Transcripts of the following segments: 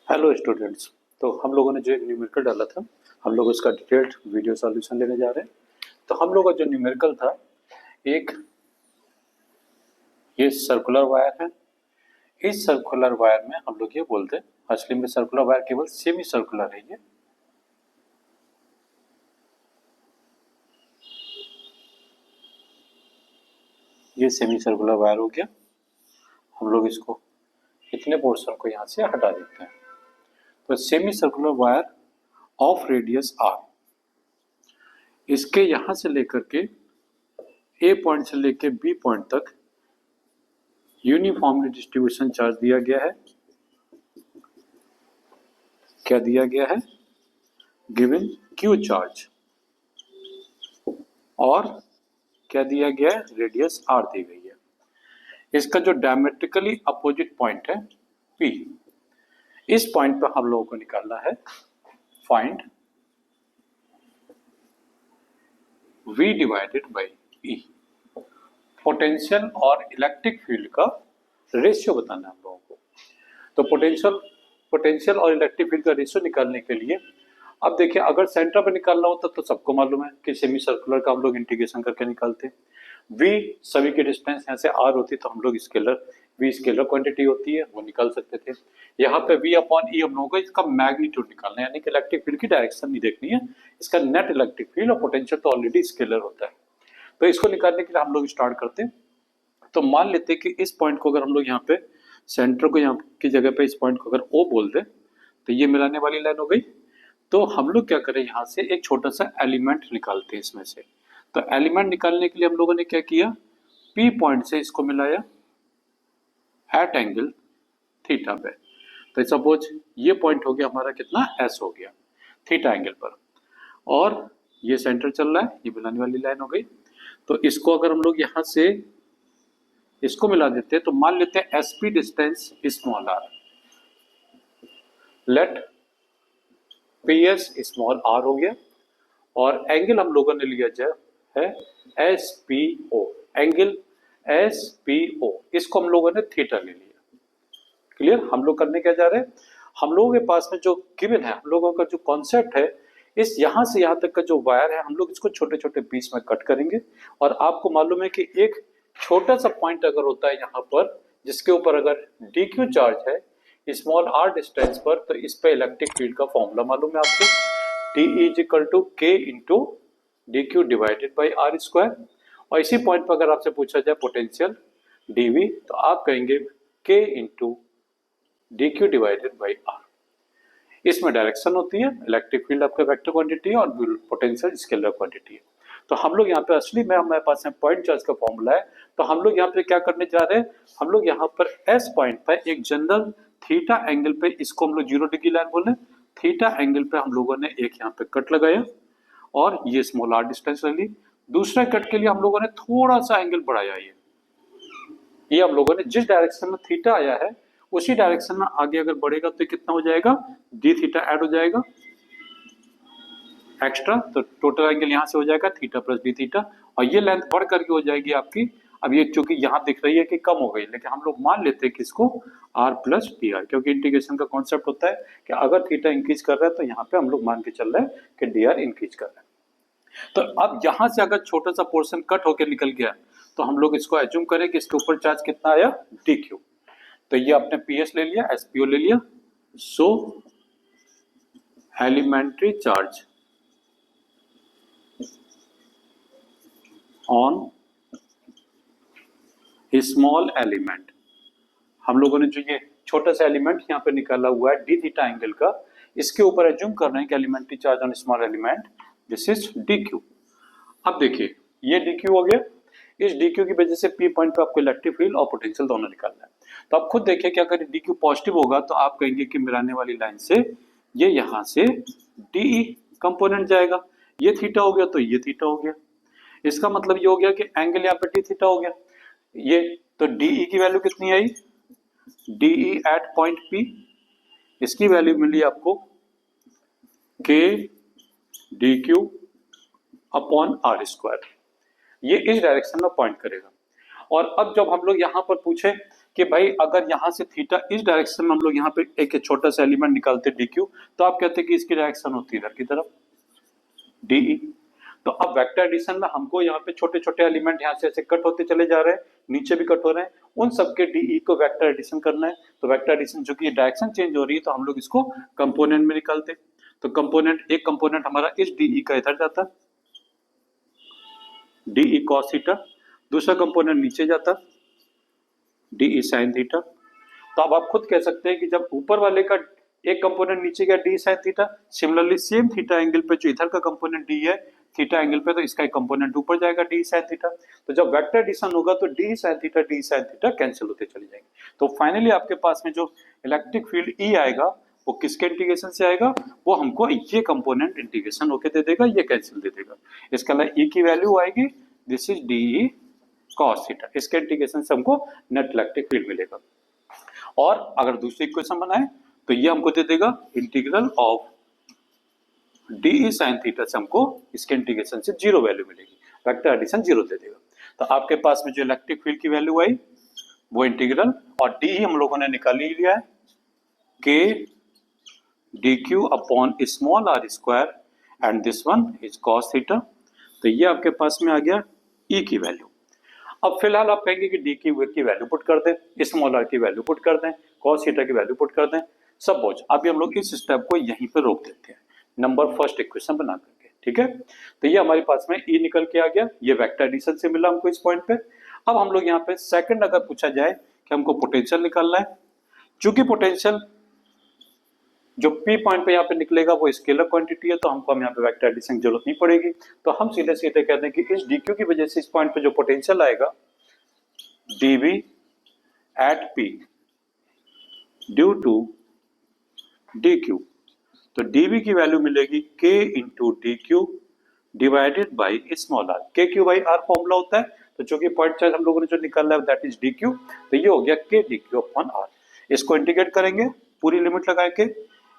Hello students. तो हम लोगों ने जो एक न्यूमेरिकल डाला था, हम लोग उसका डिटेल्ड वीडियो सॉल्यूशन लेने जा रहे हैं। तो हम लोग का जो न्यूमेरिकल था, एक ये सर्कुलर वायर है। इस सर्कुलर वायर में हम लोग ये बोलते हैं, असली में सर्कुलर वायर केवल सेमी सर्कुलर है। ये सेमी सर्कुलर वायर हो गया। हम लोग इसको इतने पोर्शन को यहाँ से हटा देते हैं। तो semi circular wire of radius R, इसके यहाँ से लेकर के ए पॉइंट से लेकर बी पॉइंट तक यूनिफॉर्मली डिस्ट्रीब्यूशन चार्ज दिया गया है। क्या दिया गया है? Given Q charge. और क्या दिया गया है? रेडियस आर दी गई है। इसका जो डायमेट्रिकली अपोजिट पॉइंट है पी, इस पॉइंट पर हम लोगों को निकालना है find V divided by E। Potential और इलेक्ट्रिक फील्ड का रेशियो बताना है हम लोगों को। तो पोटेंशियल और इलेक्ट्रिक फील्ड का रेशियो निकालने के लिए, अब देखिए, अगर सेंटर पे निकालना होता तो सबको मालूम है कि सेमी सर्कुलर का हम लोग इंटीग्रेशन करके निकालते। V सभी की डिस्टेंस यहाँ से R होती तो हम लोग V स्केलर क्वांटिटी होती है, वो निकाल सकते थे। यहाँ पे V अपॉन E हम लोगों को इसका मैग्नीट्यूड निकालना है, यानी कि इलेक्ट्रिक फील्ड की डायरेक्शन नहीं देखनी है, इसका नेट इलेक्ट्रिक फील्ड। और पोटेंशियल तो ऑलरेडी स्केलर होता है। तो इसको निकालने के लिए हम लोग स्टार्ट करते हैं। तो मान लेते हैं कि इस पॉइंट को अगर हम लोग यहाँ पे सेंटर को यहाँ की जगह पे इस पॉइंट को अगर O बोल दे तो ये मिलाने वाली लाइन हो गई। तो हम लोग क्या करें, यहाँ से एक छोटा सा एलिमेंट निकालते हैं इसमें से। तो एलिमेंट निकालने के लिए हम लोगों ने क्या किया, P पॉइंट से इसको मिलाया एट एंगल थीटा पे। तो सपोज ये पॉइंट हो गया हमारा कितना, S हो गया थीटा एंगल पर। और ये सेंटर चल रहा है, ये मिलाने वाली लाइन हो गई। तो इसको अगर हम लोग यहाँ से इसको मिला देते हैं तो मान लेते हैं SP distance small r, let PS small r हो गया। और एंगल हम लोगों ने लिया जो है SPO, एंगल SPO, इसको हम लोगों ने थीटा ले लिया। क्लियर? हम लोग करने क्या जा रहे हैं, हम लोगों के पास में जो गिवन है, हम लोगों का जो कॉन्सेप्ट है, इस यहाँ से यहाँ तक का जो वायर है हम लोग इसको छोटे छोटे पीस में कट करेंगे। और आपको मालूम है कि एक छोटा सा पॉइंट अगर होता है यहाँ पर, जिसके ऊपर अगर DQ चार्ज है स्मॉल r डिस्टेंस पर, तो इस पे इलेक्ट्रिक फील्ड का फॉर्मूला मालूम है आपको, TE = K × DQ divided by R square. और इसी पॉइंट पर अगर आपसे पूछा जाए पोटेंशियल dV, तो आप कहेंगे K × DQ divided by R। इसमें डायरेक्शन होती है, इलेक्ट्रिक फील्ड आपका वेक्टर क्वांटिटी है और पोटेंशियल स्केलर क्वांटिटी है। तो हम लोग यहाँ पे असली में हमारे पास में पॉइंट चार्ज का फॉर्मूला है। तो हम लोग यहाँ पे क्या करने जा रहे हैं, हम लोग यहाँ पर S पॉइंट पर एक जनरल थीटा एंगल पे, इसको हम लोग 0 डिग्री लाइन बोले, थीटा एंगल पे हम लोगों ने एक यहाँ पे कट लगाया और ये स्मॉल r डिस्टेंस ले ली। दूसरा कट के लिए हम लोगों ने थोड़ा सा एंगल बढ़ाया, ये हम लोगों ने जिस डायरेक्शन में थीटा आया है उसी डायरेक्शन में आगे अगर बढ़ेगा तो कितना हो जाएगा, d थीटा ऐड हो जाएगा एक्स्ट्रा। तो टोटल एंगल यहाँ से हो जाएगा थीटा प्लस d थीटा, और ये लेंथ बढ़ करके हो जाएगी आपकी। अब ये चूंकि यहाँ दिख रही है कि कम हो गई, लेकिन हम लोग मान लेते हैं कि इसको r प्लस dr, क्योंकि इंटीग्रेशन का कॉन्सेप्ट होता है कि अगर थीटा इंक्रीज कर रहा है तो यहाँ पे हम लोग मान के चल रहे हैं कि dr इंक्रीज कर रहा है। तो अब यहाँ से अगर छोटा सा पोर्शन कट होकर निकल गया तो हम लोग इसको एज्यूम करें कि इसके ऊपर चार्ज कितना आया, dq। तो ये आपने PS ले लिया, SPO ले लिया। So elementary charge on small element, हम लोगों ने जो ये छोटा सा एलिमेंट यहाँ पे निकाला हुआ है d थीटा एंगल का, इसके ऊपर एज्यूम कर रहे हैं कि elementary charge on small element this is dq। अब देखिए ये dq हो गया, इस dq की वजह से P पॉइंट पे आपको इलेक्ट्रिक फील्ड और पोटेंशियल दोनों निकालना है। तो आप खुद देखिए क्या करें, dq पॉजिटिव होगा तो आप कहेंगे कि मिलाने वाली लाइन से ये यहाँ से DE कंपोनेंट जाएगा, ये थीटा हो गया तो ये थीटा हो गया। इसका मतलब ये हो गया कि एंगल यहाँ पे d थीटा हो गया। ये तो DE की वैल्यू कितनी आई, DE एट पॉइंट P, इसकी वैल्यू मिली आपको K DQ upon R square. ये इस डायरेक्शन में पॉइंट करेगा। और अब जब हम लोग यहाँ पर पूछे कि भाई अगर यहाँ से थीटा इस डायरेक्शन में हम लोग यहाँ पे एक छोटा सा एलिमेंट निकालते डी क्यू, तो आप कहते हैं कि इसकी डायरेक्शन होती है इधर की तरफ डीई। तो अब वेक्टर एडिशन में हमको यहाँ पे छोटे छोटे एलिमेंट यहाँ से ऐसे कट होते चले जा रहे हैं, नीचे भी कट हो रहे हैं, उन सबके डीई को वेक्टर एडिशन करना है। तो वेक्टर एडिशन चूंकि डायरेक्शन चेंज हो रही है तो हम लोग इसको कंपोनेंट में निकालते हैं। तो कंपोनेंट, एक कंपोनेंट हमारा इस डीई का इधर जाता है डीई कॉस थीटा, दूसरा कंपोनेंट नीचे जाता डीई साइन थीटा। तो अब आप खुद कह सकते हैं कि जब ऊपर वाले का एक कंपोनेंट नीचे गया D sine theta, similarly same theta angle पे जो इधर का कंपोनेंट डी है थीटा एंगल पे, तो इसका एक कंपोनेंट ऊपर जाएगा डी साइन थीटा। तो जब वेक्टर एडिशन होगा तो डी साइन थीटा कैंसिल होते चले जाएंगे। तो फाइनली आपके पास में जो इलेक्ट्रिक फील्ड ई आएगा वो किसके इंटीग्रेशन से आएगा, वो हमको ये कंपोनेंट इंटीग्रेशन होके दे देगा, ये कैंसिल दे देगा। इसका ई की वैल्यू आएगी, this is D cos theta, इसके इंटीग्रेशन से हमको नेट इलेक्ट्रिक फील्ड मिलेगा। और अगर दूसरी इक्वेशन बनाए तो ये हमको दे देगा integral of D sine theta से हमको इसके इंटीग्रेशन से जीरो वैल्यू मिलेगी, वेक्टर एडिशन जीरो दे देगा। तो आपके पास में जो इलेक्ट्रिक फील्ड की वैल्यू आई वो इंटीग्रल, और डी हम लोगों ने निकाल ही लिया है k d q upon small r square and this one is cos theta. तो ये आपके पास में आ गया ई की वैल्यू। अब फिलहाल आप कहेंगे कि डी की वैल्यू पुट कर दें, स्मॉल आर की वैल्यू पुट कर दें, कॉस थीटा की वैल्यू पुट कर दें, सब बोझ। अभी हम लोग इस स्टेप को यहीं पर रोक देते हैं नंबर फर्स्ट इक्वेशन बना करके, ठीक है। तो ये हमारे पास में ई निकल के आ गया, ये वेक्टर एडिशन से मिला हमको इस पॉइंट पे। अब हम लोग यहाँ पे सेकंड अगर पूछा जाए कि हमको पोटेंशियल निकालना है, चूंकि पोटेंशियल जो पी पॉइंट पे यहाँ पे निकलेगा वो स्केलर क्वांटिटी है, तो हमको हम यहाँ पे वेक्टर एडिशन की जरूरत नहीं पड़ेगी। तो हम सीधे सीधे कहते हैं कि इस डीक्यू की वजह से इस पॉइंट पे जो पोटेंशियल आएगा dv at P due to d q, तो dv की वैल्यू मिलेगी k into d q divided by small r. K q by r formula होता है, तो चूंकि पॉइंट चार्ज हम लोगों ने जो निकाला है दैट इज डी क्यू, तो ये हो गया k d q upon r. इसको इंटीग्रेट करेंगे पूरी लिमिट लगा के,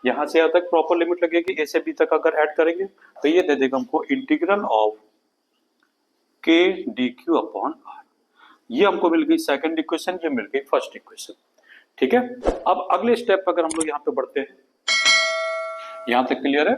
यहां से यहां तक प्रॉपर लिमिट लगेगी, a से b तक अगर ऐड करेंगे तो ये दे देगा हमको integral of k d q upon r. ये हमको मिल गई सेकंड इक्वेशन, ये मिल गई फर्स्ट इक्वेशन, ठीक है। अब अगले स्टेप अगर हम लोग यहाँ पे बढ़ते हैं, यहां तक क्लियर है।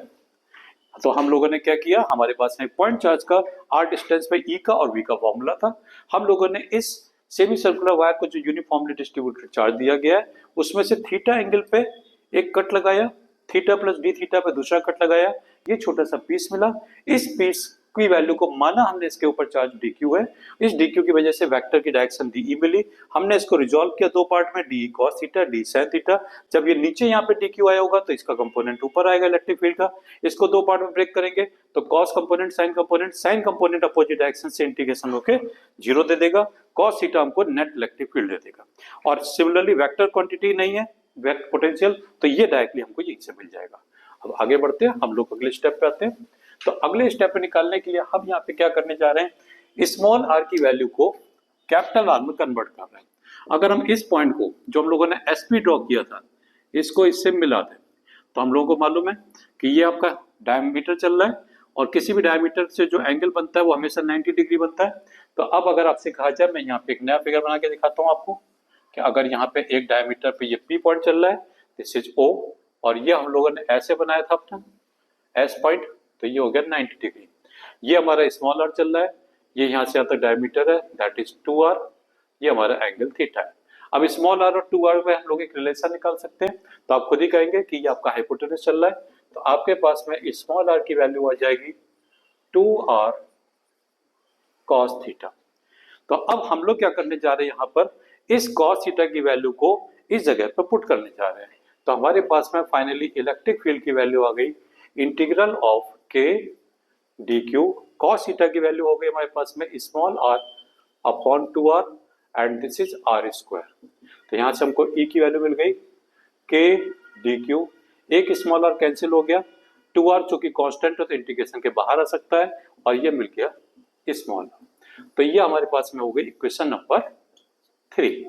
तो हम लोगों ने क्या किया, हमारे पास में पॉइंट चार्ज का आर डिस्टेंस पे ई का और वी का फॉर्मूला था। हम लोगों ने इस सेमी सर्कुलर वायर को जो यूनिफॉर्मली डिस्ट्रीब्यूटेड चार्ज दिया गया है उसमें से थीटा एंगल पे एक कट लगाया, थीटा प्लस डी थीटा पे दूसरा कट लगाया, ये छोटा सा पीस मिला। इस पीस की वैल्यू को माना हमने इसके ऊपर चार्ज डी क्यू है, इस डी क्यू की वजह से वेक्टर की डायरेक्शन डी मिली। हमने इसको रिजॉल्व किया दो पार्ट में, D cos theta D sine theta. जब ये नीचे यहाँ पे डी क्यू आया होगा तो इसका कंपोनेंट ऊपर आएगा इलेक्ट्रिक फील्ड का। इसको दो पार्ट में ब्रेक करेंगे तो cos component sign component opposite direction से इंटीग्रेशन होके जीरो दे देगा, कॉस थीटा हमको नेट इलेक्ट्रिक फील्ड दे देगा। और सिमिलरली वेक्टर क्वांटिटी नहीं है पोटेंशियल, तो ये डायरेक्टली हमको यहीं से मिल जाएगा। अब आगे बढ़ते हैं, हम लोग अगले स्टेप पे आते हैं। तो अगले स्टेप पे निकालने के लिए हम यहाँ पे क्या करने जा रहे हैं, स्मॉल आर की वैल्यू को कैपिटल आर में कन्वर्ट कर रहे हैं। अगर हम इस पॉइंट को जो हम लोगों ने एसपी ड्रॉ किया था इसको इससे मिला दें, तो हम लोगों को मालूम है कि ये आपका डायमीटर चल रहा है और किसी भी डायमीटर से जो एंगल बनता है वो हमेशा 90 डिग्री बनता है। तो अब अगर आपसे कहा जाए, मैं यहाँ पे एक नया फिगर बना के दिखाता हूँ आपको कि अगर यहाँ पे एक डायमीटर पे ये पी पॉइंट चल रहा है, दिस इज ओ, और ये हम लोगों ने ऐसे बनाया था अपना एस पॉइंट, तो ये हो गया 90 डिग्री। ये हमारा स्मॉल आर चल रहा है, ये यहाँ से यहाँ तक डायमीटर है दैट इज 2r, ये हमारा एंगल थीटा है। अब स्मॉल आर और 2r में हम लोग एक रिलेशन निकाल सकते हैं, तो आप खुद ही कहेंगे कि ये आपका हाइपोटेनस चल रहा है, तो आपके पास में स्मॉल आर की वैल्यू आ जाएगी 2r cos थीटा। तो अब हम लोग क्या करने जा रहे हैं, यहाँ पर इस cos थीटा की वैल्यू को इस जगह पर पुट करने जा रहे हैं। तो हमारे पास में फाइनली इलेक्ट्रिक फील्ड की वैल्यू आ गई integral of k d Q, cos theta की वैल्यू हो गई हमारे पास में small r upon 2r and this is r square. तो यहाँ से हमको e की वैल्यू मिल गई k डी क्यू, एक स्मॉल r कैंसिल हो गया, 2r चूंकि कांस्टेंट है तो इंटीग्रेशन के बाहर आ सकता है, और ये मिल गया स्मॉल r। तो ये हमारे पास में हो गई इक्वेशन नंबर 3।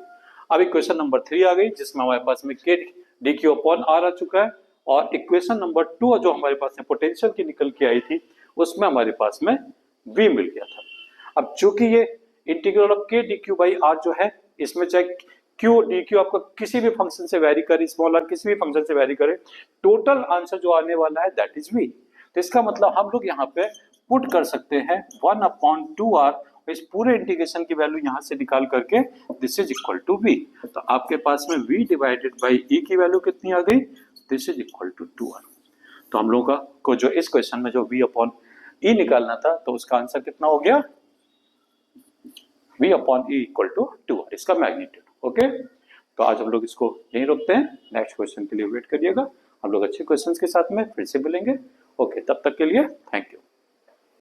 अब इक्वेशन नंबर 3 आ गई जिसमें हमारे पास में k d q upon r आ चुका है, और इक्वेशन नंबर 2 जो हमारे पास में पोटेंशियल की निकल के आई थी उसमें हमारे पास में v मिल गया था। अब चूंकि ये integral of k d q by r जो है, इसमें चाहे क्यू डी क्यू आपका किसी भी फंक्शन से वेरी करे, स्मॉल आर किसी भी फंक्शन से वेरी करे, टोटल आंसर जो आने वाला है दैट इज वी। तो इसका मतलब हम लोग यहाँ पे पुट कर सकते हैं 1/2r, इस पूरे इंटीग्रेशन की वैल्यू यहाँ से निकाल करके this is equal to v। तो आपके पास में v डिवाइडेड बाई e की वैल्यू कितनी आ गई, this is equal to 2r। तो हम लोगों को जो इस क्वेश्चन में जो v अपॉन e निकालना था तो उसका आंसर कितना हो गया, v upon e equal to 2r, इसका मैग्नीट्यूड। ओके, तो आज हम लोग इसको यहीं रोकते हैं, नेक्स्ट क्वेश्चन के लिए वेट करिएगा, हम लोग अच्छे क्वेश्चंस के साथ में फिर से मिलेंगे। ओके, तब तक के लिए थैंक यू।